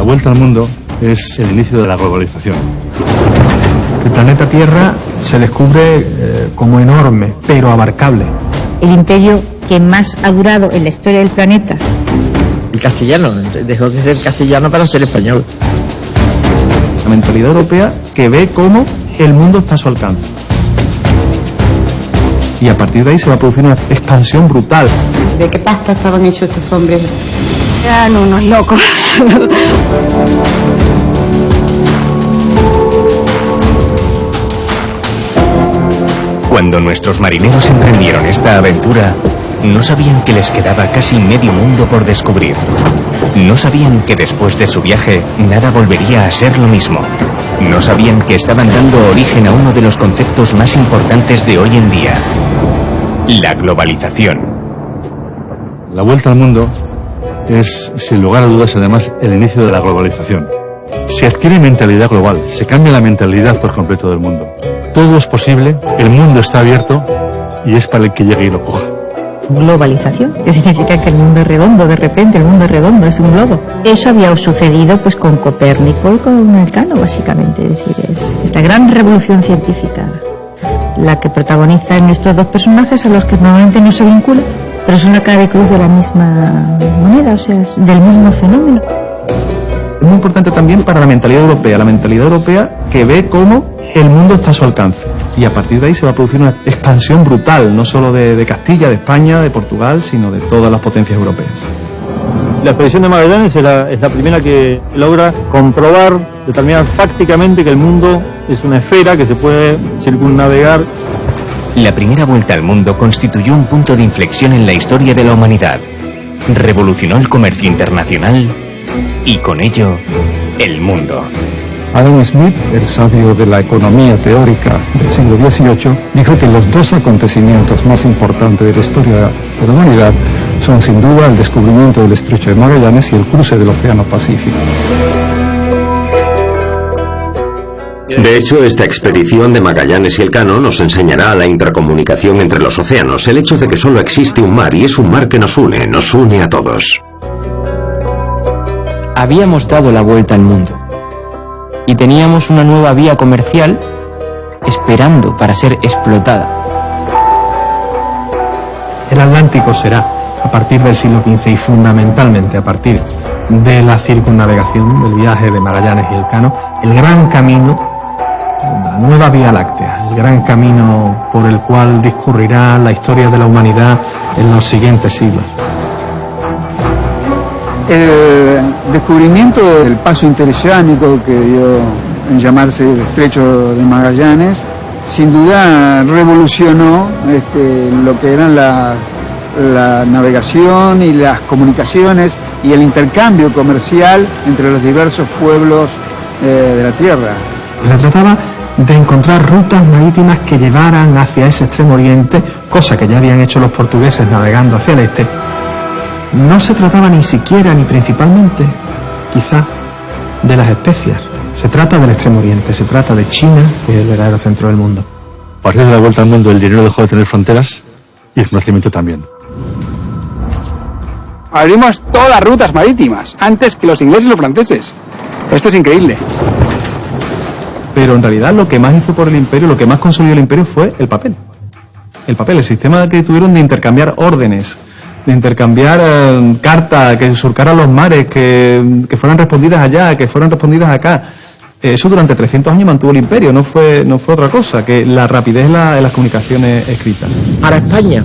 La vuelta al mundo es el inicio de la globalización. El planeta Tierra se descubre como enorme, pero abarcable. El imperio que más ha durado en la historia del planeta. El castellano, dejó de ser castellano para ser español. La mentalidad europea que ve cómo el mundo está a su alcance. Y a partir de ahí se va a producir una expansión brutal. ¿De qué pasta estaban hechos estos hombres? Eran unos locos. Cuando nuestros marineros emprendieron esta aventura, no sabían que les quedaba casi medio mundo por descubrir. No sabían que después de su viaje nada volvería a ser lo mismo. No sabían que estaban dando origen a uno de los conceptos más importantes de hoy en día: la globalización. La vuelta al mundo es, sin lugar a dudas, además, el inicio de la globalización. Se adquiere mentalidad global, se cambia la mentalidad por completo del mundo. Todo es posible, el mundo está abierto y es para el que llegue y lo coja. Globalización, que significa que el mundo es redondo, de repente el mundo es redondo, es un globo. Eso había sucedido pues con Copérnico y con Elcano, básicamente. Es decir, es la gran revolución científica la que protagonizan estos dos personajes a los que normalmente no se vincula, pero son la cara y cruz de la misma moneda, o sea, es del mismo fenómeno. Es muy importante también para la mentalidad europea que ve cómo el mundo está a su alcance. Y a partir de ahí se va a producir una expansión brutal, no solo de Castilla, de España, de Portugal, sino de todas las potencias europeas. La expedición de Magallanes es la primera que logra comprobar, determinar fácticamente que el mundo es una esfera que se puede circunnavegar. La primera vuelta al mundo constituyó un punto de inflexión en la historia de la humanidad. Revolucionó el comercio internacional y con ello el mundo. Adam Smith, el sabio de la economía teórica del siglo XVIII, dijo que los dos acontecimientos más importantes de la historia de la humanidad son sin duda el descubrimiento del Estrecho de Magallanes y el cruce del Océano Pacífico. De hecho, esta expedición de Magallanes y Elcano nos enseñará la intercomunicación entre los océanos, el hecho de que solo existe un mar y es un mar que nos une a todos. Habíamos dado la vuelta al mundo y teníamos una nueva vía comercial esperando para ser explotada. El Atlántico será, a partir del siglo XV y fundamentalmente a partir de la circunnavegación, del viaje de Magallanes y Elcano, el gran camino, la nueva Vía Láctea, el gran camino por el cual discurrirá la historia de la humanidad en los siguientes siglos. El descubrimiento del paso interoceánico que dio en llamarse el Estrecho de Magallanes, sin duda revolucionó lo que eran la navegación y las comunicaciones y el intercambio comercial entre los diversos pueblos de la Tierra. Se trataba de encontrar rutas marítimas que llevaran hacia ese extremo oriente, cosa que ya habían hecho los portugueses navegando hacia el este. No se trataba ni siquiera ni principalmente, quizá, de las especias. Se trata del Extremo Oriente, se trata de China, que es el verdadero centro del mundo. A partir de la vuelta al mundo, el dinero dejó de tener fronteras y el conocimiento también. Abrimos todas las rutas marítimas, antes que los ingleses y los franceses. Esto es increíble. Pero en realidad lo que más hizo por el imperio, lo que más consolidó el imperio fue el papel. El sistema que tuvieron de intercambiar órdenes, de intercambiar cartas, que surcaran los mares, que fueran respondidas allá, que fueran respondidas acá. Eso durante 300 años mantuvo el imperio, no fue otra cosa que la rapidez en las comunicaciones escritas. Para España,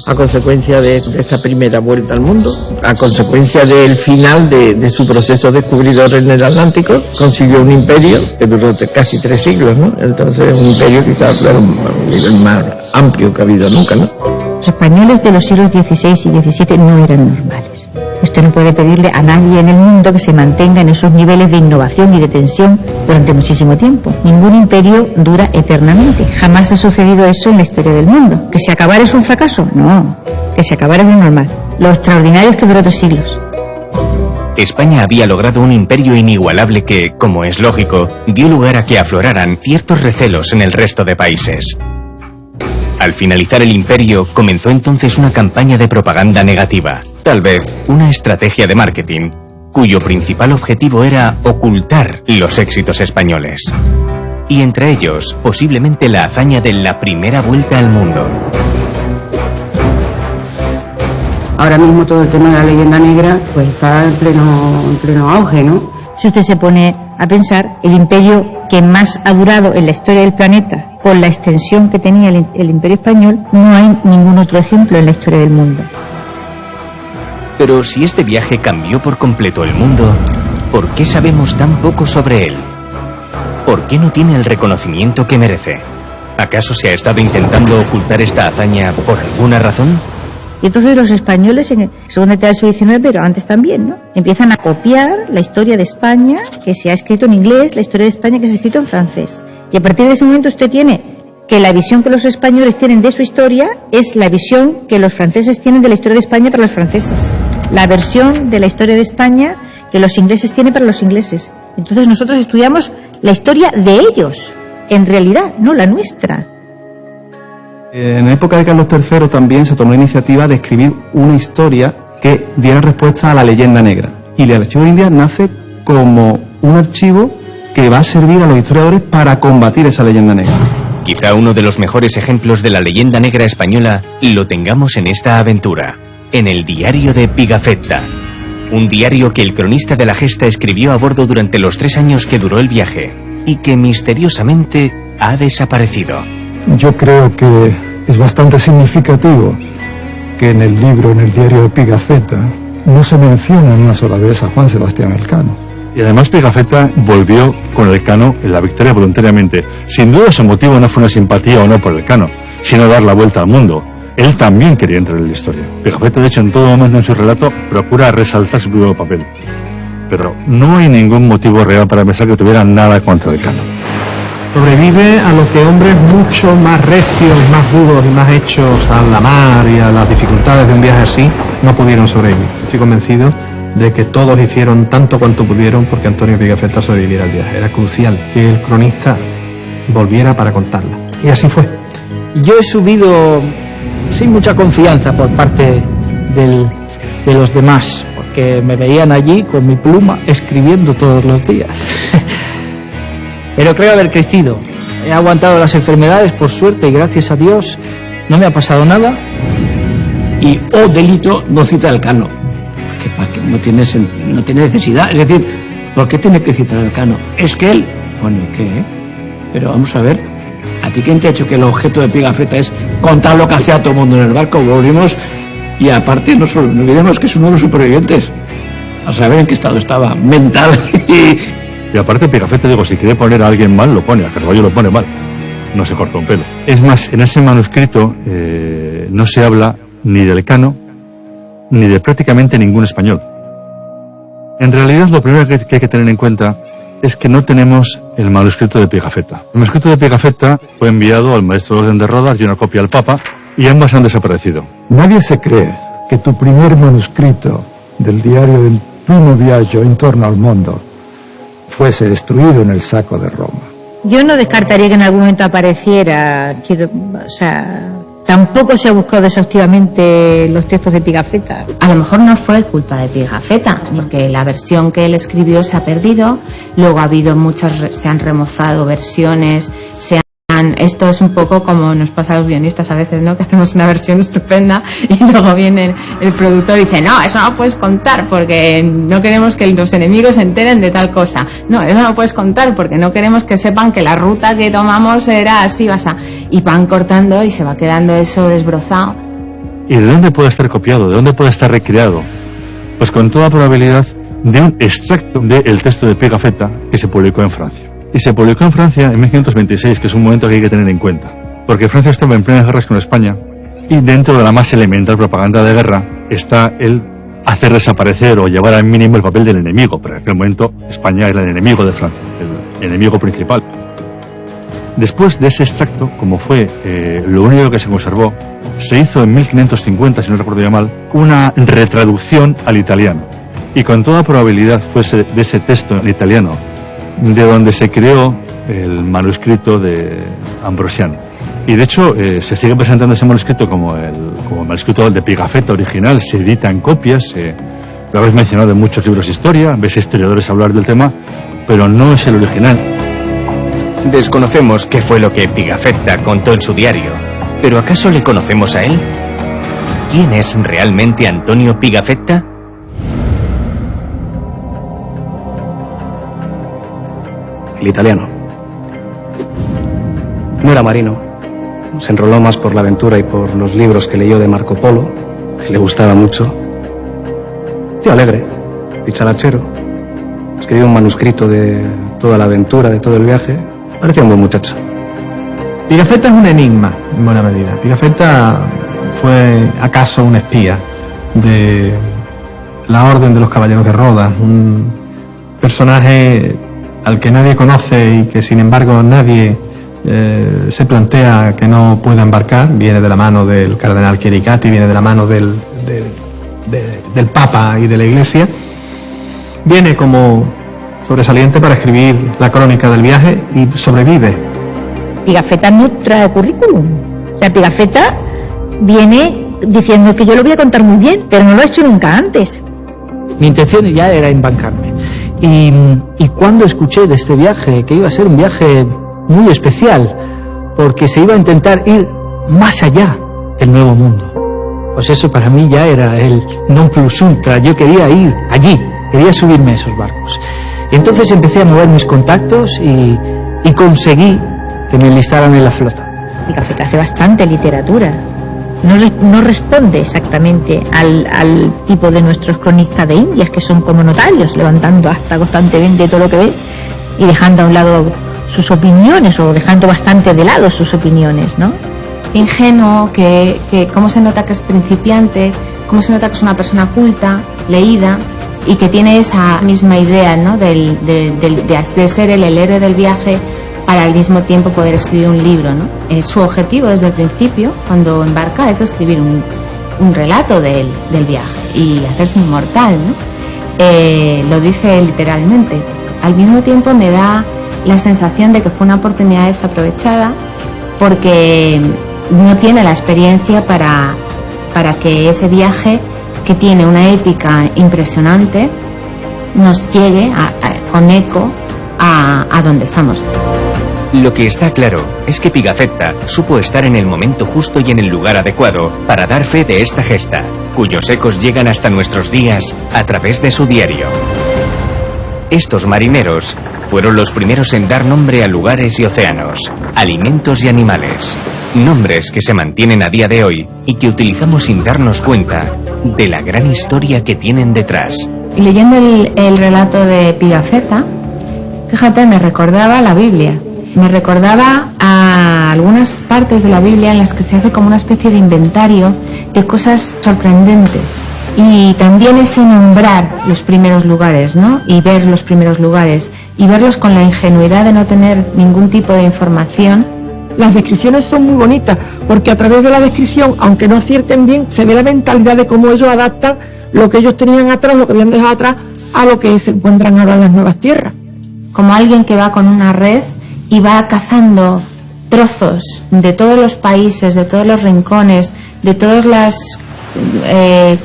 a consecuencia de esta primera vuelta al mundo, a consecuencia del final de su proceso descubridor en el Atlántico, consiguió un imperio que duró casi 3 siglos, ¿no? Entonces un imperio quizás el más amplio que ha habido nunca, ¿no? Los españoles de los siglos XVI y XVII no eran normales. Usted no puede pedirle a nadie en el mundo que se mantenga en esos niveles de innovación y de tensión durante muchísimo tiempo. Ningún imperio dura eternamente. Jamás ha sucedido eso en la historia del mundo. ¿Que se acabara es un fracaso? No. Que se acabara es lo normal. Lo extraordinario es que duró 3 siglos. España había logrado un imperio inigualable que, como es lógico, dio lugar a que afloraran ciertos recelos en el resto de países. Al finalizar el imperio, comenzó entonces una campaña de propaganda negativa, tal vez una estrategia de marketing, cuyo principal objetivo era ocultar los éxitos españoles. Y entre ellos, posiblemente la hazaña de la primera vuelta al mundo. Ahora mismo todo el tema de la leyenda negra pues está en pleno auge, ¿no? Si usted se pone a pensar, el imperio que más ha durado en la historia del planeta, con la extensión que tenía el imperio español, no hay ningún otro ejemplo en la historia del mundo. Pero si este viaje cambió por completo el mundo, ¿por qué sabemos tan poco sobre él? ¿Por qué no tiene el reconocimiento que merece? ¿Acaso se ha estado intentando ocultar esta hazaña por alguna razón? Y entonces los españoles, en la segunda mitad del siglo XIX, pero antes también, ¿no?, empiezan a copiar la historia de España que se ha escrito en inglés, la historia de España que se ha escrito en francés. Y a partir de ese momento usted tiene que la visión que los españoles tienen de su historia es la visión que los franceses tienen de la historia de España para los franceses. La versión de la historia de España que los ingleses tienen para los ingleses. Entonces nosotros estudiamos la historia de ellos, en realidad, no la nuestra. En la época de Carlos III también se tomó la iniciativa de escribir una historia que diera respuesta a la leyenda negra. Y el Archivo de Indias nace como un archivo que va a servir a los historiadores para combatir esa leyenda negra. Quizá uno de los mejores ejemplos de la leyenda negra española lo tengamos en esta aventura, en el diario de Pigafetta. Un diario que el cronista de la gesta escribió a bordo durante los 3 años que duró el viaje y que misteriosamente ha desaparecido. Yo creo que es bastante significativo que en el libro, en el diario de Pigafetta, no se menciona una sola vez a Juan Sebastián Elcano. Y además Pigafetta volvió con Elcano en la victoria voluntariamente. Sin duda su motivo no fue una simpatía o no por Elcano, sino dar la vuelta al mundo. Él también quería entrar en la historia. Pigafetta, de hecho, en todo momento en su relato procura resaltar su propio papel. Pero no hay ningún motivo real para pensar que tuviera nada contra Elcano. Sobrevive a lo que hombres mucho más recios, más duros y más hechos a la mar y a las dificultades de un viaje así no pudieron sobrevivir. Estoy convencido de que todos hicieron tanto cuanto pudieron porque Antonio Pigafetta sobreviviera al viaje. Era crucial que el cronista volviera para contarla. Y así fue. Yo he subido sin mucha confianza por parte de los demás, porque me veían allí con mi pluma escribiendo todos los días. Pero creo haber crecido. He aguantado las enfermedades, por suerte, y gracias a Dios no me ha pasado nada. Y, delito, no cita a Elcano. Porque no tiene necesidad. Es decir, ¿por qué tiene que citar a Elcano? Es que él... Bueno, ¿y qué? Pero vamos a ver, ¿a ti quién te ha hecho que el objeto de Pigafetta es contar lo que hacía todo el mundo en el barco? Volvimos, y aparte no olvidemos que es uno de los supervivientes. A saber en qué estado estaba, mental Y aparte Pigafetta, digo, si quiere poner a alguien mal, lo pone, a Carballo lo pone mal. No se corta un pelo. Es más, en ese manuscrito no se habla ni del Elcano, ni de prácticamente ningún español. En realidad, lo primero que hay que tener en cuenta es que no tenemos el manuscrito de Pigafetta. El manuscrito de Pigafetta fue enviado al maestro Orden de Rodas y una copia al Papa, y ambas han desaparecido. Nadie se cree que tu primer manuscrito del diario del primo viaggio intorno al mundo fuese destruido en el saco de Roma. Yo no descartaría que en algún momento apareciera, tampoco se ha buscado exhaustivamente los textos de Pigafetta. A lo mejor no fue culpa de Pigafetta, porque la versión que él escribió se ha perdido, luego ha habido se han remozado versiones, esto es un poco como nos pasa a los guionistas a veces, ¿no? Que hacemos una versión estupenda y luego viene el productor y dice, no, eso no puedes contar porque no queremos que los enemigos se enteren de tal cosa. No, eso no puedes contar porque no queremos que sepan que la ruta que tomamos era así, y van cortando y se va quedando eso desbrozado. ¿Y de dónde puede estar copiado? ¿De dónde puede estar recreado? Pues con toda probabilidad de un extracto del texto de Pigafetta que se publicó en Francia. Y se publicó en Francia en 1526, que es un momento que hay que tener en cuenta. Porque Francia estaba en plenas guerras con España, y dentro de la más elemental propaganda de guerra está el hacer desaparecer o llevar al mínimo el papel del enemigo. Pero en aquel momento España era el enemigo de Francia, el enemigo principal. Después de ese extracto, como fue lo único que se conservó, se hizo en 1550, si no recuerdo ya mal, una retraducción al italiano. Y con toda probabilidad fuese de ese texto en italiano de donde se creó el manuscrito de Ambrosiano. Y de hecho se sigue presentando ese manuscrito como el manuscrito de Pigafetta original, se editan copias, Lo habéis mencionado en muchos libros de historia, ves historiadores hablar del tema, pero no es el original. Desconocemos qué fue lo que Pigafetta contó en su diario, pero ¿acaso le conocemos a él? ¿Quién es realmente Antonio Pigafetta? El italiano. No era marino. Se enroló más por la aventura y por los libros que leyó de Marco Polo, que le gustaba mucho. Tío alegre, dicharachero. Escribió un manuscrito de toda la aventura, de todo el viaje. Parecía un buen muchacho. Pigafetta es un enigma, en buena medida. Pigafetta fue acaso un espía de la Orden de los Caballeros de Rodas, un personaje al que nadie conoce y que sin embargo nadie se plantea que no pueda embarcar. Viene de la mano del cardenal Chiericati, viene de la mano del Papa y de la Iglesia. Viene como sobresaliente para escribir la crónica del viaje y sobrevive. Pigafetta no trae currículum. O sea, Pigafetta viene diciendo que yo lo voy a contar muy bien, pero no lo he hecho nunca antes. Mi intención ya era embarcarme. Y cuando escuché de este viaje, que iba a ser un viaje muy especial, porque se iba a intentar ir más allá del Nuevo Mundo, pues eso para mí ya era el non plus ultra. Yo quería ir allí, quería subirme a esos barcos. Y entonces empecé a mover mis contactos y conseguí que me enlistaran en la flota. Pigafetta hace bastante literatura. No responde exactamente al tipo de nuestros cronistas de Indias, que son como notarios, levantando hasta constantemente todo lo que ve y dejando a un lado sus opiniones, o dejando bastante de lado sus opiniones, ¿no? Ingenuo, que cómo se nota que es principiante, cómo se nota que es una persona culta, leída, y que tiene esa misma idea, ¿no? de ser el héroe del viaje, para al mismo tiempo poder escribir un libro, ¿no? Su objetivo desde el principio, cuando embarca, es escribir un relato del viaje y hacerse inmortal, ¿no? Lo dice literalmente. Al mismo tiempo me da la sensación de que fue una oportunidad desaprovechada, porque no tiene la experiencia para que ese viaje, que tiene una épica impresionante, nos llegue con eco a donde estamos. Lo que está claro es que Pigafetta supo estar en el momento justo y en el lugar adecuado para dar fe de esta gesta, cuyos ecos llegan hasta nuestros días a través de su diario. Estos marineros fueron los primeros en dar nombre a lugares y océanos, alimentos y animales, nombres que se mantienen a día de hoy y que utilizamos sin darnos cuenta de la gran historia que tienen detrás. Leyendo el relato de Pigafetta, fíjate, me recordaba la Biblia. Me recordaba a algunas partes de la Biblia en las que se hace como una especie de inventario de cosas sorprendentes. Y también ese nombrar los primeros lugares, ¿no? Y ver los primeros lugares y verlos con la ingenuidad de no tener ningún tipo de información. Las descripciones son muy bonitas, porque a través de la descripción, aunque no acierten bien, se ve la mentalidad de cómo ellos adaptan lo que ellos tenían atrás, lo que habían dejado atrás, a lo que se encuentran ahora en las nuevas tierras. Como alguien que va con una red y va cazando trozos de todos los países, de todos los rincones, de todas las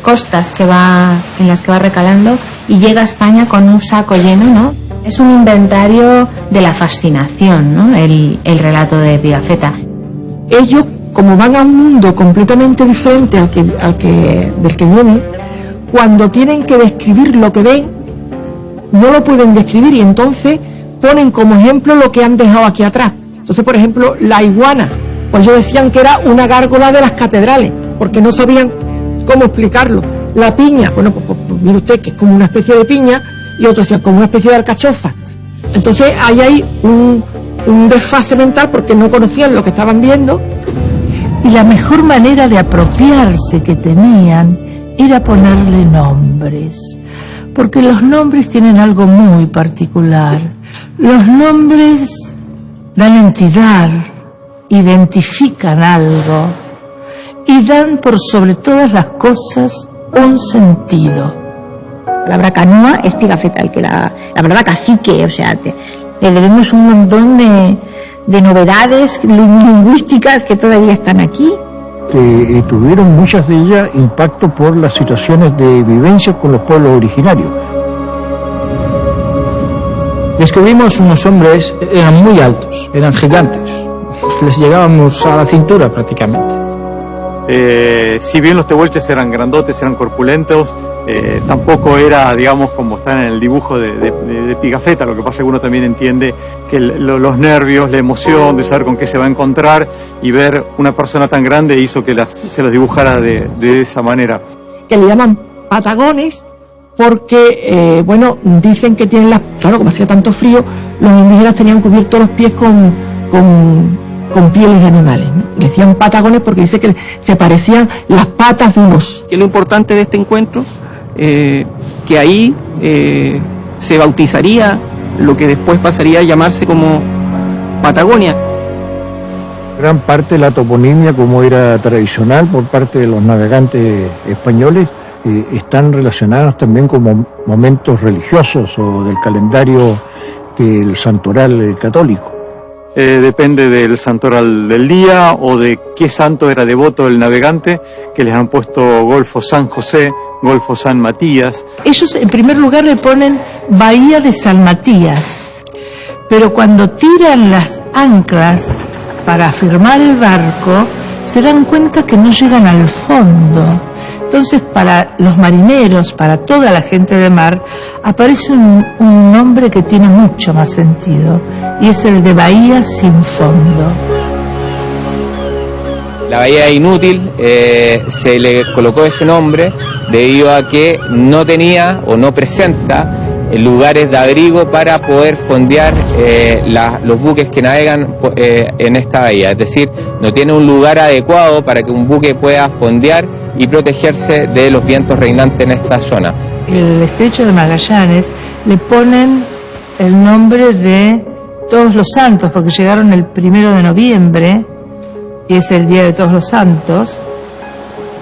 costas en las que va recalando, y llega a España con un saco lleno, ¿no? Es un inventario de la fascinación, ¿no? El relato de Pigafetta. Ellos, como van a un mundo completamente diferente del que vienen, cuando tienen que describir lo que ven, no lo pueden describir, y entonces ponen como ejemplo lo que han dejado aquí atrás. Entonces, por ejemplo, la iguana, pues ellos decían que era una gárgola de las catedrales, porque no sabían cómo explicarlo. La piña, bueno, pues mire usted que es como una especie de piña, y otros decían como una especie de alcachofa. Entonces ahí hay un desfase mental, porque no conocían lo que estaban viendo. Y la mejor manera de apropiarse que tenían era ponerle nombres, porque los nombres tienen algo muy particular. Los nombres dan entidad, identifican algo y dan por sobre todas las cosas un sentido. La palabra canoa es Pigafetta, el que la palabra cacique, o sea, le debemos un montón de novedades lingüísticas que todavía están aquí. tuvieron muchas de ellas impacto por las situaciones de vivencia con los pueblos originarios. Descubrimos unos hombres, eran muy altos, eran gigantes, les llegábamos a la cintura prácticamente. Si bien los tehuelches eran grandotes, eran corpulentos, tampoco era, digamos, como está en el dibujo de Pigafetta. Lo que pasa es que uno también entiende que los nervios, la emoción de saber con qué se va a encontrar y ver una persona tan grande hizo que se las dibujara de esa manera. Que le llaman patagones porque, bueno, dicen que tienen claro, como hacía tanto frío, los indígenas tenían cubiertos los pies con pieles de animales, ¿no? Le decían patagones porque dice que se parecían las patas de unos. Que lo importante de este encuentro, que ahí se bautizaría lo que después pasaría a llamarse como Patagonia. Gran parte de la toponimia, como era tradicional por parte de los navegantes españoles, están relacionadas también con momentos religiosos o del calendario del santoral católico. Depende del santoral del día o de qué santo era devoto el navegante, que les han puesto Golfo San José, Golfo San Matías. Ellos en primer lugar le ponen Bahía de San Matías, pero cuando tiran las anclas para afirmar el barco, se dan cuenta que no llegan al fondo. Entonces, para los marineros, para toda la gente de mar, aparece un nombre que tiene mucho más sentido, y es el de Bahía sin fondo. La bahía inútil se le colocó ese nombre debido a que no tenía o no presenta lugares de abrigo para poder fondear los buques que navegan en esta bahía. Es decir, no tiene un lugar adecuado para que un buque pueda fondear y protegerse de los vientos reinantes en esta zona. El estrecho de Magallanes le ponen el nombre de Todos los Santos, porque llegaron el 1 de noviembre, y es el Día de Todos los Santos.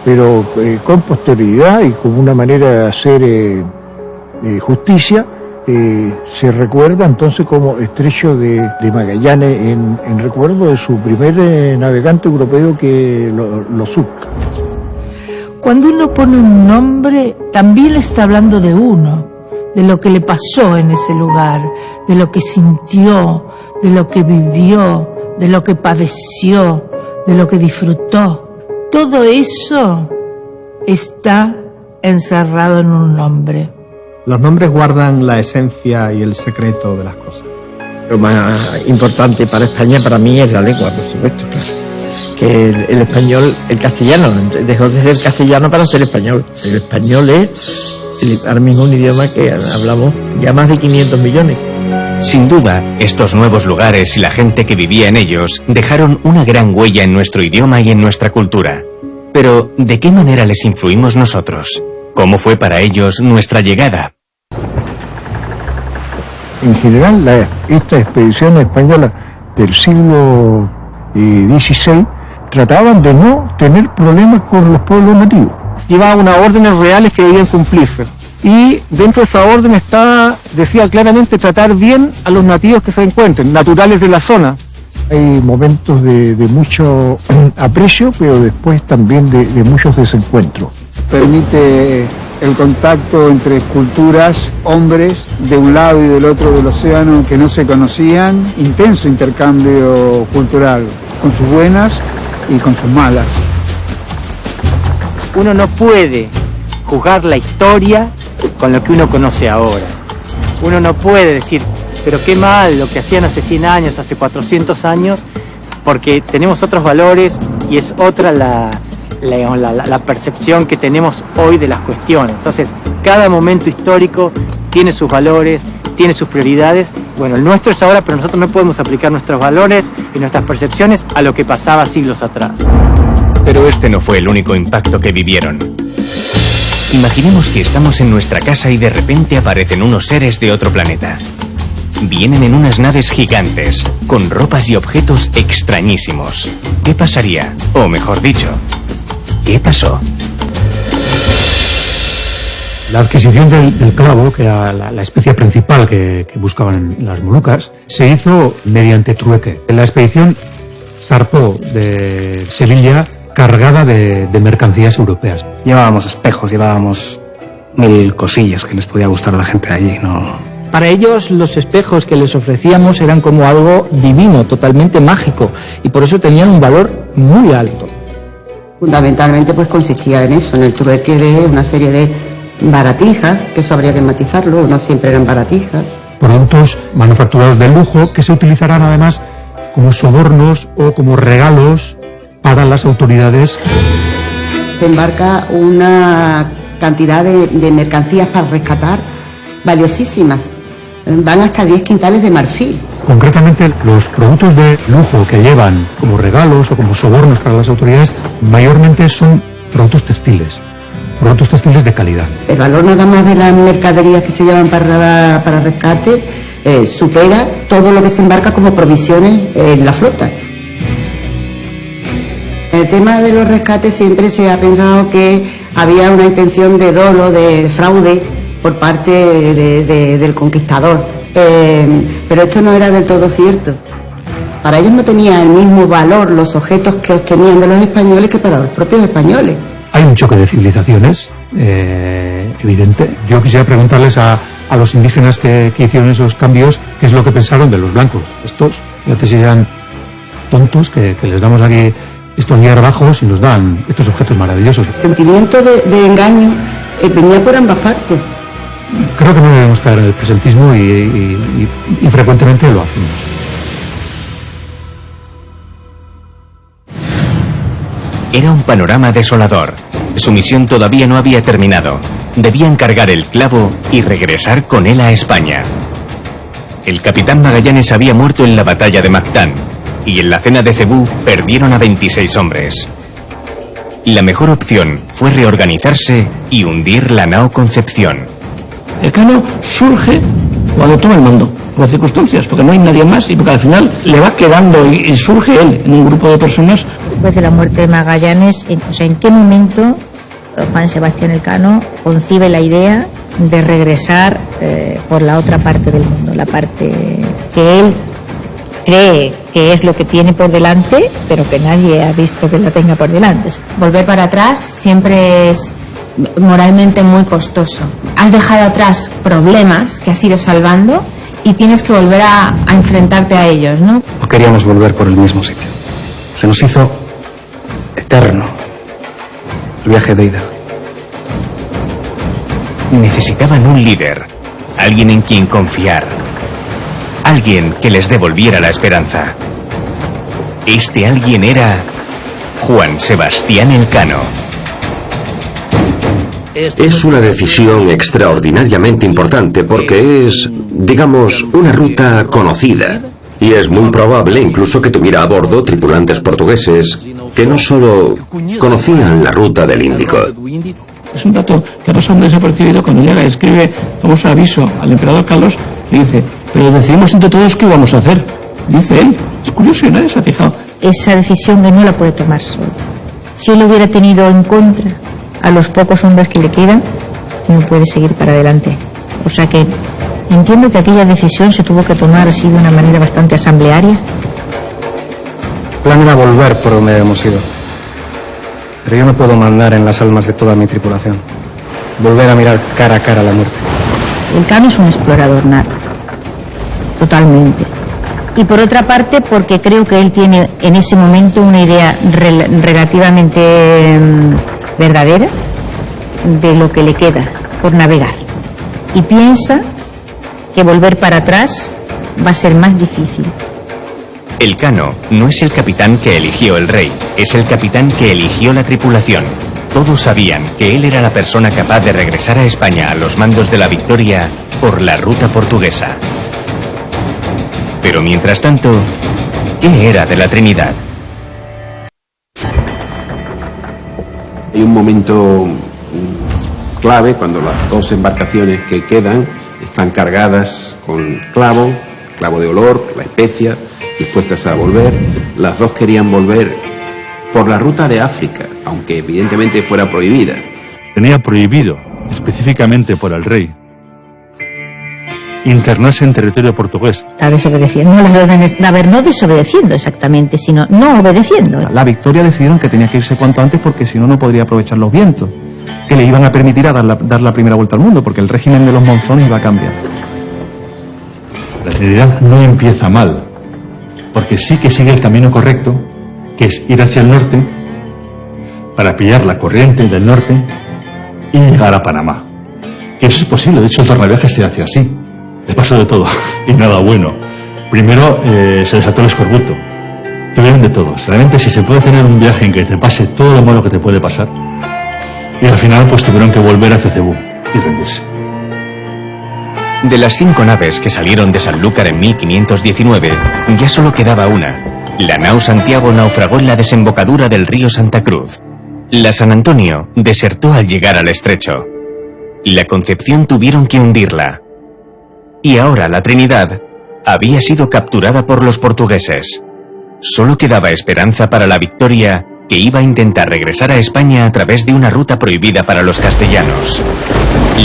Pero con posterioridad y como una manera de hacer justicia, se recuerda entonces como Estrecho de Magallanes en recuerdo de su primer navegante europeo que lo surca. Cuando uno pone un nombre, también está hablando de uno, de lo que le pasó en ese lugar, de lo que sintió, de lo que vivió, de lo que padeció, de lo que disfrutó. Todo eso está encerrado en un nombre. Los nombres guardan la esencia y el secreto de las cosas. Lo más importante para España, para mí, es la lengua, por supuesto, claro. Que el español, el castellano, dejó de ser castellano para ser español. El español es ahora mismo un idioma que hablamos ya más de 500 millones. Sin duda, estos nuevos lugares y la gente que vivía en ellos dejaron una gran huella en nuestro idioma y en nuestra cultura. Pero, ¿de qué manera les influimos nosotros? ¿Cómo fue para ellos nuestra llegada? En general, esta expedición española del siglo XVI trataban de no tener problemas con los pueblos nativos. Llevaba unas órdenes reales que debían cumplirse. Y dentro de esa orden decía claramente tratar bien a los nativos que se encuentren, naturales de la zona. Hay momentos de mucho aprecio, pero después también de muchos desencuentros. Permite el contacto entre culturas, hombres de un lado y del otro del océano que no se conocían, intenso intercambio cultural, con sus buenas y con sus malas. Uno no puede juzgar la historia con lo que uno conoce ahora. Uno no puede decir, pero qué mal lo que hacían hace 100 años, hace 400 años, porque tenemos otros valores y es otra la percepción que tenemos hoy de las cuestiones. Entonces, cada momento histórico tiene sus valores, tiene sus prioridades. Bueno, el nuestro es ahora, pero nosotros no podemos aplicar nuestros valores y nuestras percepciones a lo que pasaba siglos atrás. Pero este no fue el único impacto que vivieron. Imaginemos que estamos en nuestra casa y de repente aparecen unos seres de otro planeta. Vienen en unas naves gigantes, con ropas y objetos extrañísimos. ¿Qué pasaría? O mejor dicho, ¿qué pasó? La adquisición del clavo, que era la especie principal que buscaban en las Molucas, se hizo mediante trueque. La expedición zarpó de Sevilla cargada de mercancías europeas. Llevábamos espejos, llevábamos 1000 cosillas que les podía gustar a la gente de allí, ¿no? Para ellos los espejos que les ofrecíamos eran como algo divino, totalmente mágico, y por eso tenían un valor muy alto. Fundamentalmente pues consistía en eso, en el trueque de una serie de baratijas, que eso habría que matizarlo, no siempre eran baratijas. Productos manufacturados de lujo que se utilizarán además como sobornos o como regalos para las autoridades. Se embarca una cantidad de mercancías para rescatar valiosísimas. Van hasta 10 quintales de marfil. Concretamente, los productos de lujo que llevan como regalos o como sobornos para las autoridades mayormente son productos textiles de calidad. El valor nada más de las mercaderías que se llevan para rescate supera todo lo que se embarca como provisiones en la flota. En el tema de los rescates siempre se ha pensado que había una intención de dolo, de fraude por parte del conquistador, pero esto no era del todo cierto. Para ellos no tenía el mismo valor los objetos que obtenían de los españoles que para los propios españoles. Hay un choque de civilizaciones, evidente. Yo quisiera preguntarles a los indígenas que hicieron esos cambios qué es lo que pensaron de los blancos. Estos, fíjate si eran tontos, que les damos aquí estos hierbajos y nos dan estos objetos maravillosos. El sentimiento de engaño venía por ambas partes. Creo que no debemos caer en el presentismo y frecuentemente lo hacemos. Era un panorama desolador. Su misión todavía no había terminado. Debían cargar el clavo y regresar con él a España. El capitán Magallanes había muerto en la batalla de Mactán, y en la cena de Cebú perdieron a 26 hombres. La mejor opción fue reorganizarse y hundir la nao Concepción. El Cano surge cuando toma el mando, por las circunstancias, porque no hay nadie más y porque al final le va quedando y surge él en un grupo de personas. Después de la muerte de Magallanes, ¿en qué momento Juan Sebastián Elcano concibe la idea de regresar por la otra parte del mundo, la parte que él cree que es lo que tiene por delante, pero que nadie ha visto que la tenga por delante? Volver para atrás siempre es moralmente muy costoso. Has dejado atrás problemas que has ido salvando y tienes que volver a enfrentarte a ellos, ¿no? No queríamos volver por el mismo sitio. Se nos hizo eterno el viaje de ida. Necesitaban un líder, alguien en quien confiar, alguien que les devolviera la esperanza. Este alguien era Juan Sebastián Elcano. Es una decisión extraordinariamente importante porque es, digamos, una ruta conocida. Y es muy probable incluso que tuviera a bordo tripulantes portugueses que no solo conocían la ruta del Índico. Es un dato que ha pasado desapercibido cuando llega y escribe el famoso aviso al emperador Carlos y dice, pero decidimos entre todos qué íbamos a hacer. Dice él, es curioso y nadie se ha fijado. Esa decisión que no la puede tomar solo. Si él hubiera tenido en contra a los pocos hombres que le quedan, no puede seguir para adelante. O sea que entiendo que aquella decisión se tuvo que tomar así de una manera bastante asamblearia. El plan era volver por donde habíamos ido. Pero yo no puedo mandar en las almas de toda mi tripulación. Volver a mirar cara a cara a la muerte. Elcano es un explorador nato. Totalmente. Y por otra parte, porque creo que él tiene en ese momento una idea relativamente verdadera de lo que le queda por navegar. Y piensa que volver para atrás va a ser más difícil. Elcano no es el capitán que eligió el rey, es el capitán que eligió la tripulación. Todos sabían que él era la persona capaz de regresar a España a los mandos de la Victoria por la ruta portuguesa. Pero mientras tanto, ¿qué era de la Trinidad? Hay un momento clave cuando las dos embarcaciones que quedan están cargadas con clavo de olor, la especia, dispuestas a volver. Las dos querían volver por la ruta de África, aunque evidentemente fuera prohibida. Tenía prohibido, específicamente por el rey, internarse en territorio portugués. Está desobedeciendo las órdenes, a ver, no desobedeciendo exactamente, sino no obedeciendo. La Victoria decidieron que tenía que irse cuanto antes porque si no, no podría aprovechar los vientos que le iban a permitir a dar la primera vuelta al mundo, porque el régimen de los monzones iba a cambiar. La Trinidad no empieza mal, porque sí que sigue el camino correcto, que es ir hacia el norte para pillar la corriente del norte y llegar a Panamá. Que eso es posible, de hecho el tornaviaje se hace así. Le pasó de todo y nada bueno. Primero se desató el escorbuto. Tuvieron de todo. Realmente si se puede tener un viaje en que te pase todo lo malo que te puede pasar. Y al final pues tuvieron que volver a Cebú y rendirse. De las 5 naves que salieron de Sanlúcar en 1519, ya solo quedaba una. La nao Santiago naufragó en la desembocadura del río Santa Cruz. La San Antonio desertó al llegar al estrecho. La Concepción tuvieron que hundirla. Y ahora la Trinidad había sido capturada por los portugueses. Solo quedaba esperanza para la Victoria, que iba a intentar regresar a España a través de una ruta prohibida para los castellanos.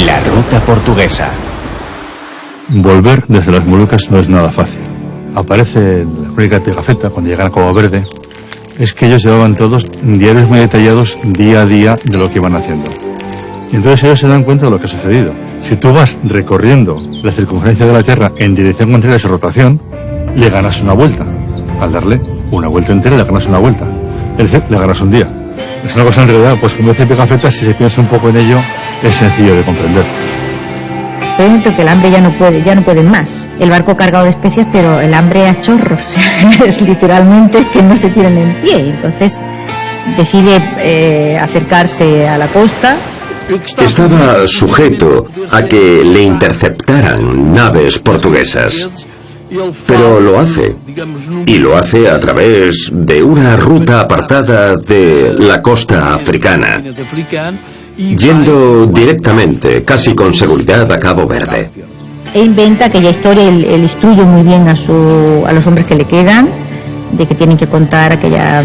La ruta portuguesa. Volver desde las Molucas no es nada fácil. Aparece en la crónica de Pigafetta, cuando llegan a Cabo Verde, es que ellos llevaban todos diarios muy detallados día a día de lo que iban haciendo. Y entonces ellos se dan cuenta de lo que ha sucedido. Si tú vas recorriendo la circunferencia de la Tierra en dirección contraria a su rotación, le ganas una vuelta. Al darle una vuelta entera, le ganas una vuelta. Es decir, le ganas un día. Es una cosa en realidad, pues como dice Pigafetta, si se piensa un poco en ello, es sencillo de comprender. Pero que el hambre ya no pueden más. El barco cargado de especias, pero el hambre a chorros. Es literalmente que no se tienen en pie. Entonces decide acercarse a la costa. Estaba sujeto a que le interceptaran naves portuguesas, pero lo hace, y lo hace a través de una ruta apartada de la costa africana, yendo directamente, casi con seguridad, a Cabo Verde. E inventa aquella historia, él instruye muy bien a los hombres que le quedan, de que tienen que contar aquella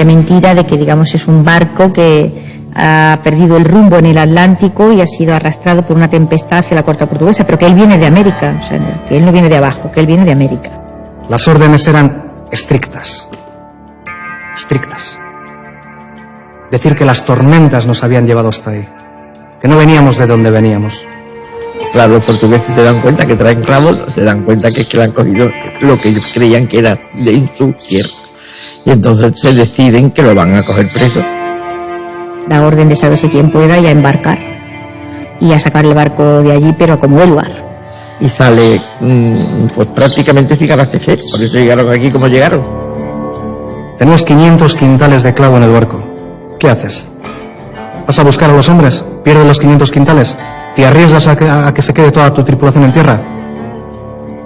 mentira de que, digamos, es un barco que ha perdido el rumbo en el Atlántico y ha sido arrastrado por una tempestad hacia la costa portuguesa, pero que él viene de América, o sea, que él no viene de abajo, que él viene de América. Las órdenes eran estrictas. Estrictas. Decir que las tormentas nos habían llevado hasta ahí, que no veníamos de donde veníamos. Claro, los portugueses se dan cuenta que traen clavos, se dan cuenta que es que le han cogido lo que ellos creían que era de su tierra. Y entonces se deciden que lo van a coger preso. La orden de saberse quién pueda y a embarcar y a sacar el barco de allí, pero como del lugar. Y sale pues prácticamente sin abastecer, por eso llegaron aquí como llegaron. Tenemos 500 quintales de clavo en el barco. ¿Qué haces? ¿Vas a buscar a los hombres? ¿Pierdes los 500 quintales? ¿Te arriesgas a que se quede toda tu tripulación en tierra?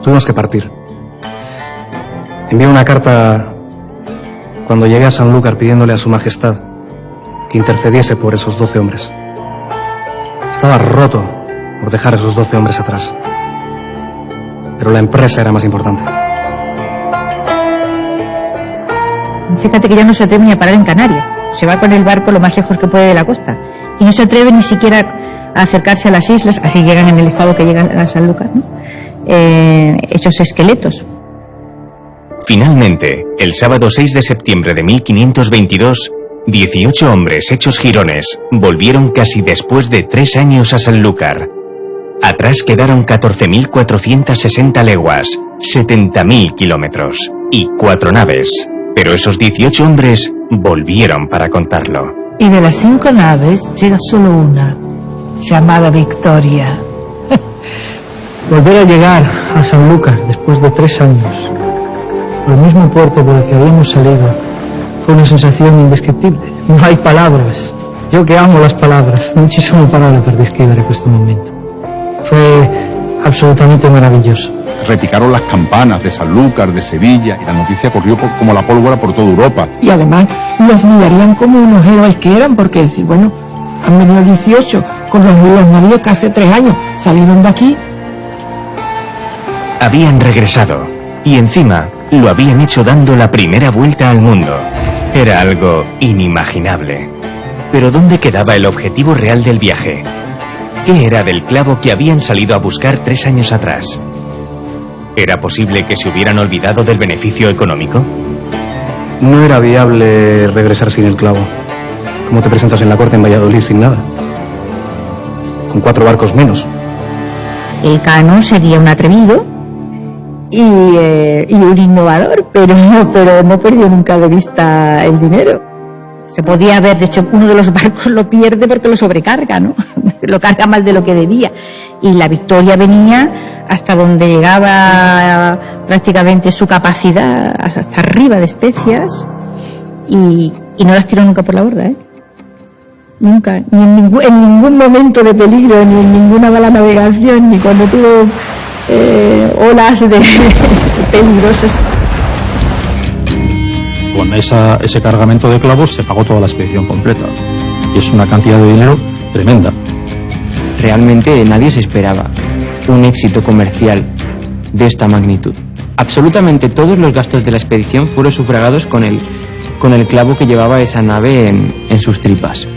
Tuvimos que partir. Envié una carta cuando llegué a Sanlúcar pidiéndole a su majestad que intercediese por esos 12 hombres. Estaba roto por dejar a esos 12 hombres atrás. Pero la empresa era más importante. Fíjate que ya no se atreve ni a parar en Canarias. Se va con el barco lo más lejos que puede de la costa. Y no se atreve ni siquiera a acercarse a las islas, así llegan en el estado que llegan a Sanlúcar, ¿no? Hechos esqueletos. Finalmente, el sábado 6 de septiembre de 1522, 18 hombres hechos jirones volvieron casi después de 3 años a Sanlúcar. Atrás quedaron 14.460 leguas, 70.000 kilómetros y 4 naves. Pero esos 18 hombres volvieron para contarlo. Y de las 5 naves llega solo una, llamada Victoria. Volver a llegar a Sanlúcar después de 3 años, al mismo puerto por el que habíamos salido, fue una sensación indescriptible. No hay palabras. Yo que amo las palabras, non ci sono parole per descrivere questo momento. Fue absolutamente maravilloso. Repicaron las campanas de Sanlúcar, de Sevilla, y la noticia corrió como la pólvora por toda Europa. Y además los mirarían como unos héroes que eran, porque decir, bueno, han venido 18 con los navíos que hace 3 años salieron de aquí. Habían regresado, y encima lo habían hecho dando la primera vuelta al mundo. Era algo inimaginable. Pero ¿dónde quedaba el objetivo real del viaje? ¿Qué era del clavo que habían salido a buscar 3 años atrás? ¿Era posible que se hubieran olvidado del beneficio económico? No era viable regresar sin el clavo. ¿Cómo te presentas en la corte en Valladolid sin nada? Con 4 barcos menos. El Cano sería un atrevido y un innovador, pero no perdió nunca de vista el dinero. Se podía ver, de hecho, uno de los barcos lo pierde porque lo sobrecarga, ¿no? Lo carga más de lo que debía. Y la Victoria venía hasta donde llegaba prácticamente su capacidad, hasta arriba de especias, y no las tiró nunca por la borda, ¿eh? Nunca, ni en ningún momento de peligro, ni en ninguna mala navegación, ni cuando tuvo olas de peligrosas. Con ese cargamento de clavos se pagó toda la expedición completa. Y es una cantidad de dinero tremenda. Realmente nadie se esperaba un éxito comercial de esta magnitud. Absolutamente todos los gastos de la expedición fueron sufragados con el clavo que llevaba esa nave en sus tripas.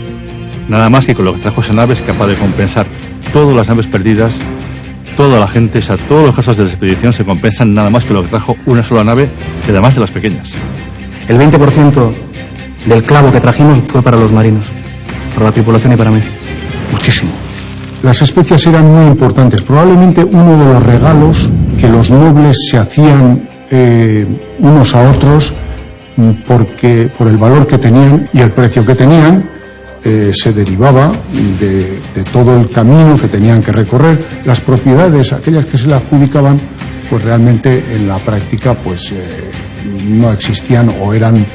Nada más que con lo que trajo esa nave es capaz de compensar todas las naves perdidas, toda la gente, o sea, todos los gastos de la expedición se compensan nada más que lo que trajo una sola nave, y además de las pequeñas. El 20% del clavo que trajimos fue para los marinos, para la tripulación y para mí. Muchísimo. Las especias eran muy importantes, probablemente uno de los regalos que los nobles se hacían unos a otros, porque por el valor que tenían y el precio que tenían, se derivaba de todo el camino que tenían que recorrer. Las propiedades, aquellas que se le adjudicaban, pues realmente en la práctica pues no existían o eran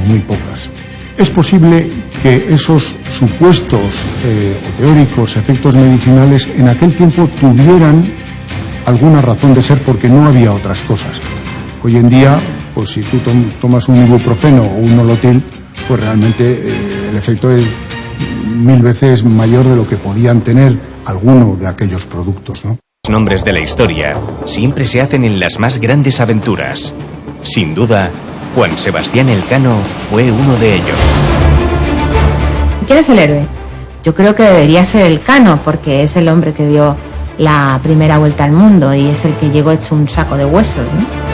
muy pocas. Es posible que esos supuestos o teóricos efectos medicinales en aquel tiempo tuvieran alguna razón de ser porque no había otras cosas. Hoy en día, pues si tú tomas un ibuprofeno o un nolotil, pues realmente el efecto es 1000 veces mayor de lo que podían tener alguno de aquellos productos, ¿no? Los nombres de la historia siempre se hacen en las más grandes aventuras. Sin duda, Juan Sebastián Elcano fue uno de ellos. ¿Quién es el héroe? Yo creo que debería ser Elcano, porque es el hombre que dio la primera vuelta al mundo y es el que llegó hecho un saco de huesos, ¿no?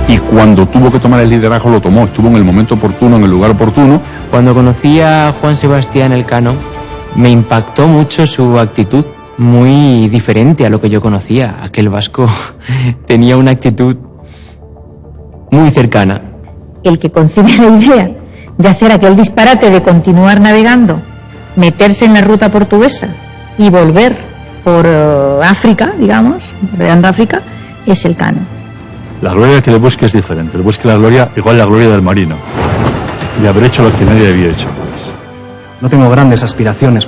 Y cuando tuvo que tomar el liderazgo lo tomó, estuvo en el momento oportuno, en el lugar oportuno. Cuando conocí a Juan Sebastián Elcano, me impactó mucho su actitud, muy diferente a lo que yo conocía. Aquel vasco tenía una actitud muy cercana. El que concibe la idea de hacer aquel disparate de continuar navegando, meterse en la ruta portuguesa y volver por África, digamos, rodeando África, es Elcano. La gloria que le busque es diferente. Le busque la gloria igual la gloria del marino, de haber hecho lo que nadie había hecho antes. No tengo grandes aspiraciones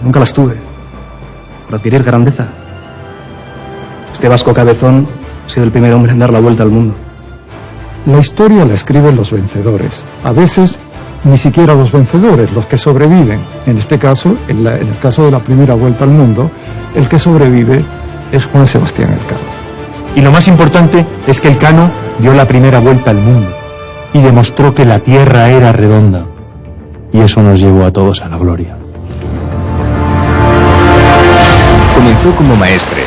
nunca las tuve, por adquirir grandeza. Este vasco cabezón ha sido el primer hombre en dar la vuelta al mundo. La historia la escriben los vencedores. A veces ni siquiera los vencedores, los que sobreviven. En este caso, en el caso de la primera vuelta al mundo, el que sobrevive es Juan Sebastián Elcano. Y lo más importante es que Elcano dio la primera vuelta al mundo y demostró que la Tierra era redonda. Y eso nos llevó a todos a la gloria. Comenzó como maestre,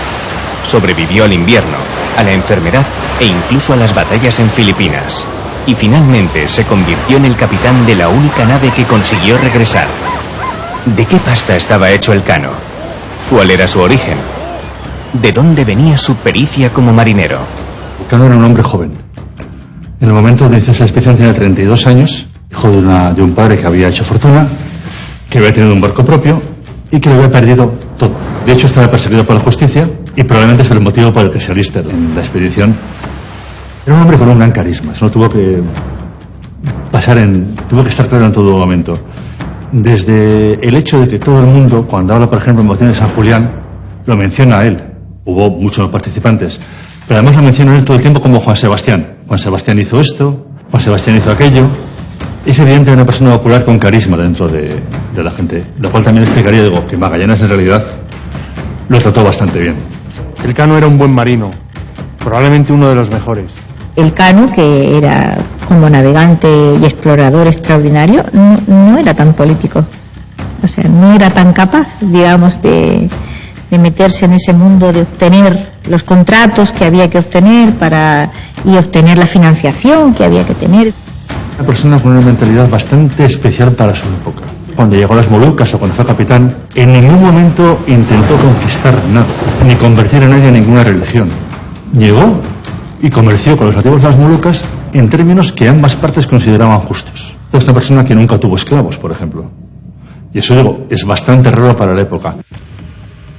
sobrevivió al invierno, a la enfermedad e incluso a las batallas en Filipinas. Y finalmente se convirtió en el capitán de la única nave que consiguió regresar. ¿De qué pasta estaba hecho Elcano? ¿Cuál era su origen? ¿De dónde venía su pericia como marinero? Elcano era un hombre joven. En el momento de esa expedición tenía 32 años, hijo de un padre que había hecho fortuna, que había tenido un barco propio y que lo había perdido todo. De hecho, estaba perseguido por la justicia y probablemente es el motivo por el que se alista en la expedición. Era un hombre con un gran carisma. Eso no tuvo que tuvo que estar claro en todo momento. Desde el hecho de que todo el mundo, cuando habla, por ejemplo, en Moción de San Julián, lo menciona a él. Hubo muchos participantes, pero además lo menciona él todo el tiempo como Juan Sebastián. Juan Sebastián hizo esto, Juan Sebastián hizo aquello. Es evidente una persona popular con carisma dentro de la gente, lo cual también explicaría, digo, que Magallanes en realidad lo trató bastante bien. Elcano era un buen marino, probablemente uno de los mejores. Elcano, que era como navegante y explorador extraordinario, no era tan político. O sea, no era tan capaz, digamos, de de meterse en ese mundo, de obtener los contratos que había que obtener y obtener la financiación que había que tener. Una persona con una mentalidad bastante especial para su época. Cuando llegó a las Molucas o cuando fue capitán, en ningún momento intentó conquistar nada, ni convertir a nadie en ninguna religión. Llegó y comerció con los nativos de las Molucas en términos que ambas partes consideraban justos. Es una persona que nunca tuvo esclavos, por ejemplo. Y eso, digo, es bastante raro para la época.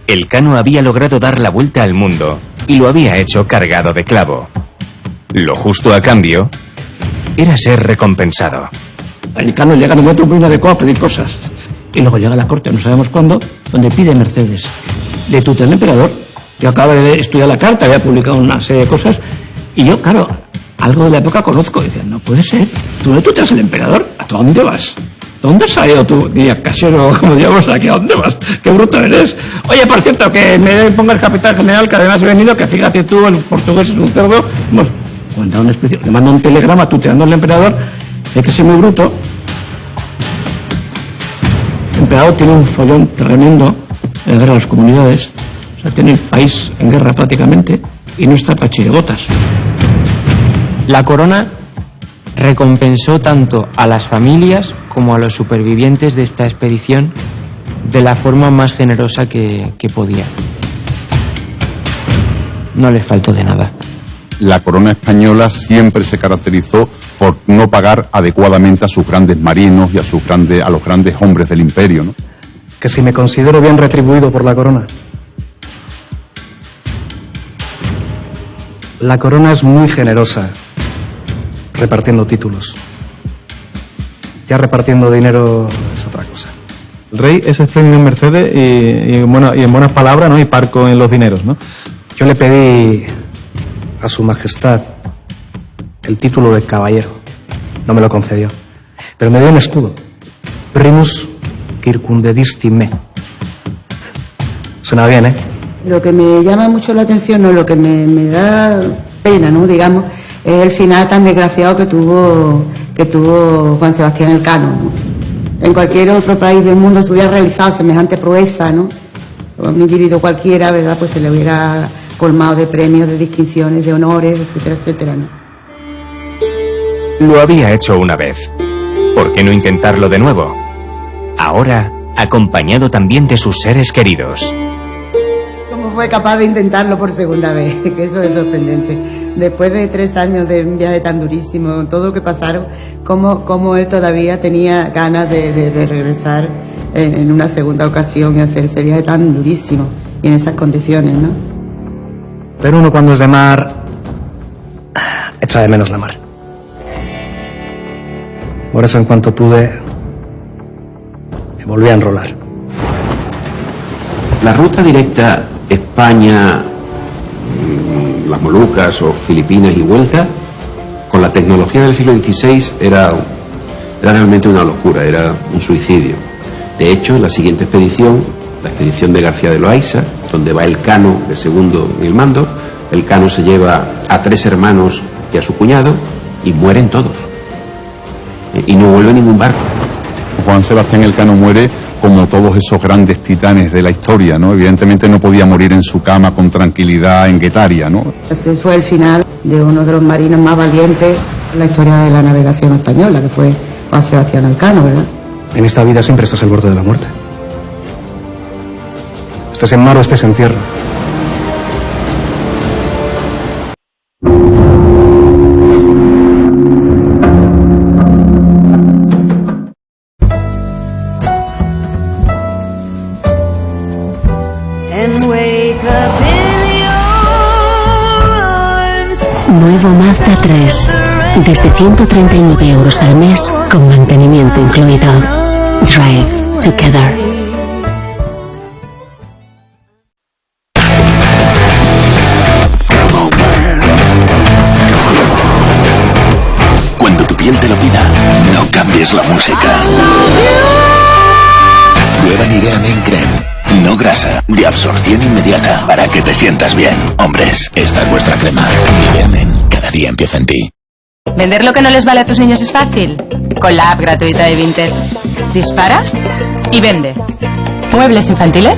Elcano había logrado dar la vuelta al mundo y lo había hecho cargado de clavo. Lo justo a cambio era ser recompensado. Elcano llega en un momento muy inadecuado a pedir cosas. Y luego llega a la corte, no sabemos cuándo, donde pide Mercedes. Le tutea el emperador. Yo acabo de estudiar la carta, había publicado una serie de cosas. Y yo, claro, algo de la época conozco. Y decía, no puede ser. Tú le tuteas al emperador. ¿A dónde vas? ¿Dónde has salido tú? Diría, casero, como digamos aquí, ¿a dónde vas? ¡Qué bruto eres! Oye, por cierto, que me ponga el capitán general, que además he venido, que fíjate tú, el portugués es un cerdo. Bueno, le manda un telegrama tuteando al emperador. Hay que ser muy bruto. El emperador tiene un follón tremendo en la guerra de las comunidades. O sea, tiene el país en guerra prácticamente y no está para chirigotas. La corona recompensó tanto a las familias como a los supervivientes de esta expedición de la forma más generosa que podía. No les faltó de nada. La corona española siempre se caracterizó por no pagar adecuadamente a sus grandes marinos y a los grandes hombres del imperio, ¿no? Que si me considero bien retribuido por la corona. La corona es muy generosa repartiendo títulos. Ya repartiendo dinero es otra cosa. El rey es espléndido en Mercedes y en buenas palabras, ¿no? Y parco en los dineros, ¿no? Yo le pedí a su majestad el título de caballero. No me lo concedió. Pero me dio un escudo. Primus circundedisti me. Suena bien, ¿eh? Lo que me llama mucho la atención, o lo que me da pena, ¿no? Digamos, es el final tan desgraciado que tuvo Juan Sebastián Elcano, ¿no? En cualquier otro país del mundo se hubiera realizado semejante proeza, ¿no? A un individuo cualquiera, ¿verdad? Pues se le hubiera colmado de premios, de distinciones, de honores, etcétera, etcétera, ¿no? Lo había hecho una vez. ¿Por qué no intentarlo de nuevo? Ahora, acompañado también de sus seres queridos. ¿Cómo fue capaz de intentarlo por segunda vez? Que eso es sorprendente. Después de 3 años de un viaje tan durísimo, todo lo que pasaron, cómo él todavía tenía ganas de regresar en una segunda ocasión y hacer ese viaje tan durísimo y en esas condiciones, ¿no? Pero uno cuando es de mar echa de menos la mar. Por eso en cuanto pude me volví a enrolar. La ruta directa España, las Molucas o Filipinas y vuelta, con la tecnología del siglo XVI era realmente una locura, era un suicidio. De hecho, la siguiente expedición, la expedición de García de Loaysa, donde va Elcano de segundo en el mando, Elcano se lleva a 3 hermanos y a su cuñado y mueren todos. Y no vuelve ningún barco. Juan Sebastián Elcano muere como todos esos grandes titanes de la historia, ¿no? Evidentemente no podía morir en su cama con tranquilidad en Guetaria, ¿no? Ese fue el final de uno de los marinos más valientes en la historia de la navegación española, que fue Juan Sebastián Elcano, ¿verdad? En esta vida siempre estás al borde de la muerte. Estés en mar o estés en tierra. Nuevo Mazda 3. Desde 139 € al mes, con mantenimiento incluido. Drive together. Cuando tu piel te lo pida, no cambies la música. Prueba Nivea Men Creme. No grasa, de absorción inmediata, para que te sientas bien. Hombres, esta es vuestra crema. Nivea Men, cada día empieza en ti. ¿Vender lo que no les vale a tus niños es fácil? Con la app gratuita de Vinted. Dispara y vende. ¿Muebles infantiles?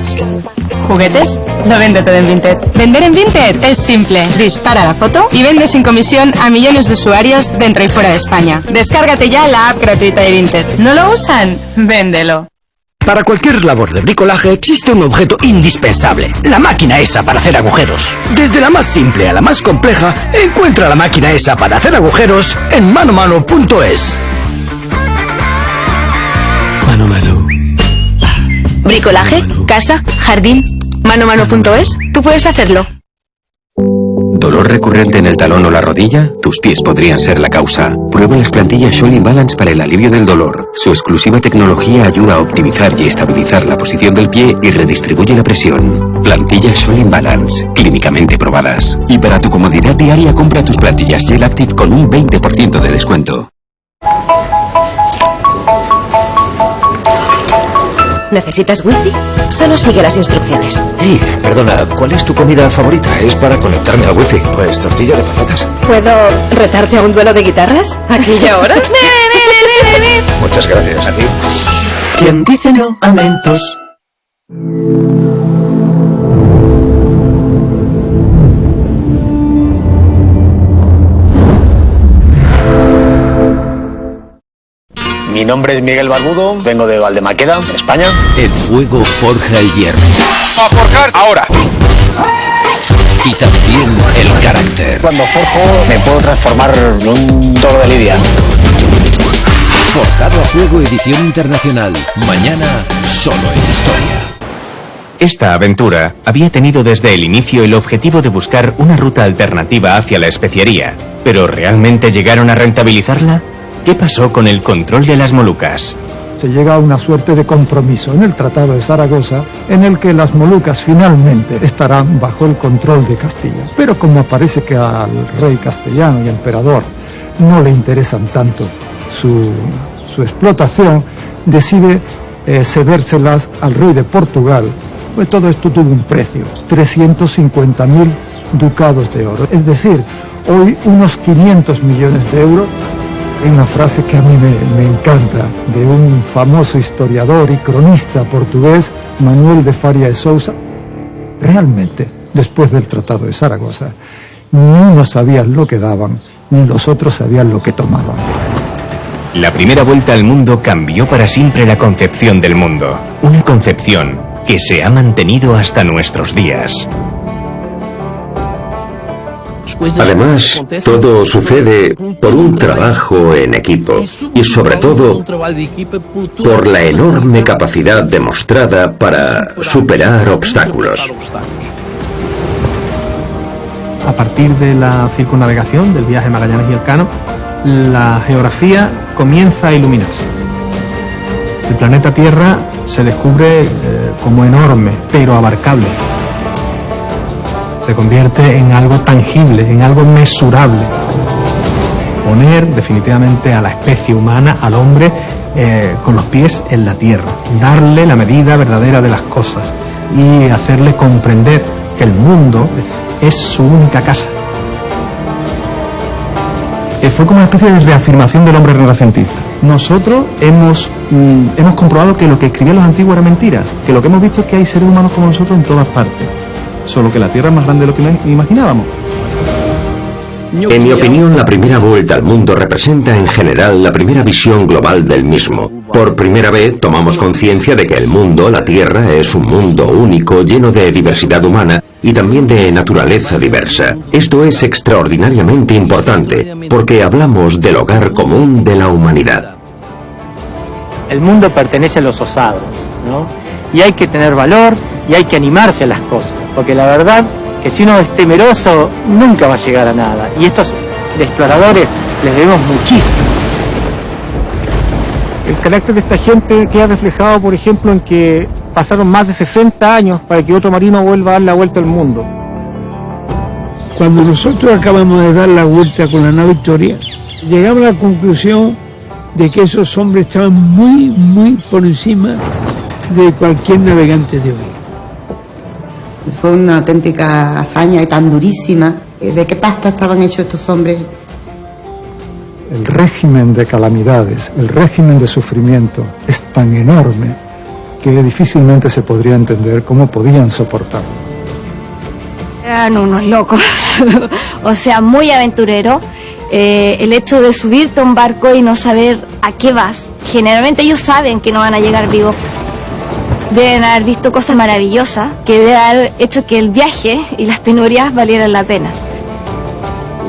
¿Juguetes? Lo vende todo en Vinted. Vender en Vinted es simple. Dispara la foto y vende sin comisión a millones de usuarios dentro y fuera de España. Descárgate ya la app gratuita de Vinted. ¿No lo usan? Véndelo. Para cualquier labor de bricolaje existe un objeto indispensable, la máquina esa para hacer agujeros. Desde la más simple a la más compleja, encuentra la máquina esa para hacer agujeros en manomano.es. Mano Mano. Bricolaje, casa, jardín, manomano.es. Tú puedes hacerlo. ¿Dolor recurrente en el talón o la rodilla? Tus pies podrían ser la causa. Prueba las plantillas Shoulder Balance para el alivio del dolor. Su exclusiva tecnología ayuda a optimizar y estabilizar la posición del pie y redistribuye la presión. Plantillas Shoulder Balance, clínicamente probadas. Y para tu comodidad diaria, compra tus plantillas Gel Active con un 20% de descuento. ¿Necesitas wifi? Solo sigue las instrucciones. Hey, perdona, ¿cuál es tu comida favorita? Es para conectarme al wifi. Pues tortilla de patatas. ¿Puedo retarte a un duelo de guitarras? ¿Aquí y ahora? Muchas gracias a ti. Quien dice no a Mentos. Mi nombre es Miguel Barbudo, vengo de Valdemaqueda, España. El fuego forja el hierro. ¡A forjar ahora! Y también el carácter. Cuando forjo me puedo transformar en un toro de lidia. Forjado a fuego edición internacional. Mañana solo en historia. Esta aventura había tenido desde el inicio el objetivo de buscar una ruta alternativa hacia la especiería. ¿Pero realmente llegaron a rentabilizarla? ¿Qué pasó con el control de las Molucas? Se llega a una suerte de compromiso en el Tratado de Zaragoza en el que las Molucas finalmente estarán bajo el control de Castilla. Pero como parece que al rey castellano y emperador no le interesan tanto su explotación, decide cedérselas al rey de Portugal. Pues todo esto tuvo un precio, 350.000 ducados de oro, es decir, hoy unos 500 millones de euros. Hay una frase que a mí me encanta, de un famoso historiador y cronista portugués, Manuel de Faria de Sousa. Realmente, después del Tratado de Zaragoza, ni uno sabía lo que daban, ni los otros sabían lo que tomaban. La primera vuelta al mundo cambió para siempre la concepción del mundo. Una concepción que se ha mantenido hasta nuestros días. Además, todo sucede por un trabajo en equipo y sobre todo por la enorme capacidad demostrada para superar obstáculos. A partir de la circunnavegación, del viaje Magallanes y Elcano, la geografía comienza a iluminarse. El planeta Tierra se descubre como enorme, pero abarcable. Se convierte en algo tangible, en algo mesurable. Poner definitivamente a la especie humana, al hombre, con los pies en la tierra. Darle la medida verdadera de las cosas y hacerle comprender que el mundo es su única casa. Fue como una especie de reafirmación del hombre renacentista. Nosotros hemos comprobado que lo que escribían los antiguos era mentira, que lo que hemos visto es que hay seres humanos como nosotros en todas partes. Solo que la Tierra es más grande de lo que imaginábamos. En mi opinión, la primera vuelta al mundo representa en general la primera visión global del mismo. Por primera vez tomamos conciencia de que el mundo, la Tierra, es un mundo único, lleno de diversidad humana y también de naturaleza diversa. Esto es extraordinariamente importante, porque hablamos del hogar común de la humanidad. El mundo pertenece a los osados, ¿no? Y hay que tener valor y hay que animarse a las cosas, porque la verdad que si uno es temeroso nunca va a llegar a nada, y estos exploradores les debemos muchísimo. El carácter de esta gente queda reflejado, por ejemplo, en que pasaron más de 60 años para que otro marino vuelva a dar la vuelta al mundo. Cuando nosotros acabamos de dar la vuelta con la nave Victoria, llegamos a la conclusión de que esos hombres estaban muy por encima de cualquier navegante de hoy. Fue una auténtica hazaña y tan durísima. ¿De qué pasta estaban hechos estos hombres? El régimen de calamidades, el régimen de sufrimiento es tan enorme que difícilmente se podría entender cómo podían soportarlo. Eran unos locos, o sea, muy aventureros. El hecho de subirte a un barco y no saber a qué vas, generalmente ellos saben que no van a llegar vivos. Deben haber visto cosas maravillosas que deben haber hecho que el viaje y las penurias valieran la pena.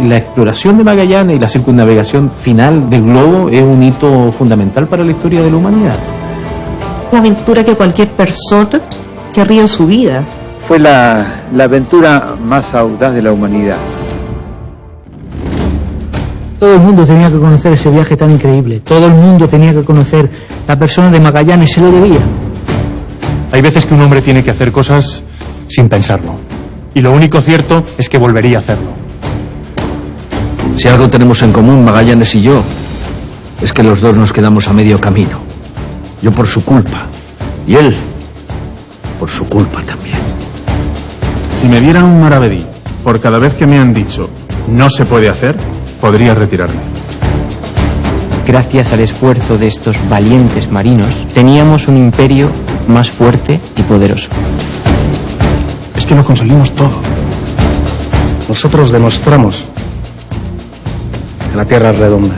La exploración de Magallanes y la circunnavegación final del globo es un hito fundamental para la historia de la humanidad. Una aventura que cualquier persona querría en su vida. Fue la aventura más audaz de la humanidad. Todo el mundo tenía que conocer ese viaje tan increíble. Todo el mundo tenía que conocer la persona de Magallanes, se lo debía. Hay veces que un hombre tiene que hacer cosas sin pensarlo. Y lo único cierto es que volvería a hacerlo. Si algo tenemos en común, Magallanes y yo, es que los dos nos quedamos a medio camino. Yo por su culpa. Y él por su culpa también. Si me dieran un maravedí por cada vez que me han dicho no se puede hacer, podría retirarme. Gracias al esfuerzo de estos valientes marinos, teníamos un imperio más fuerte y poderoso. Es que lo conseguimos todo. Nosotros demostramos que la Tierra es redonda.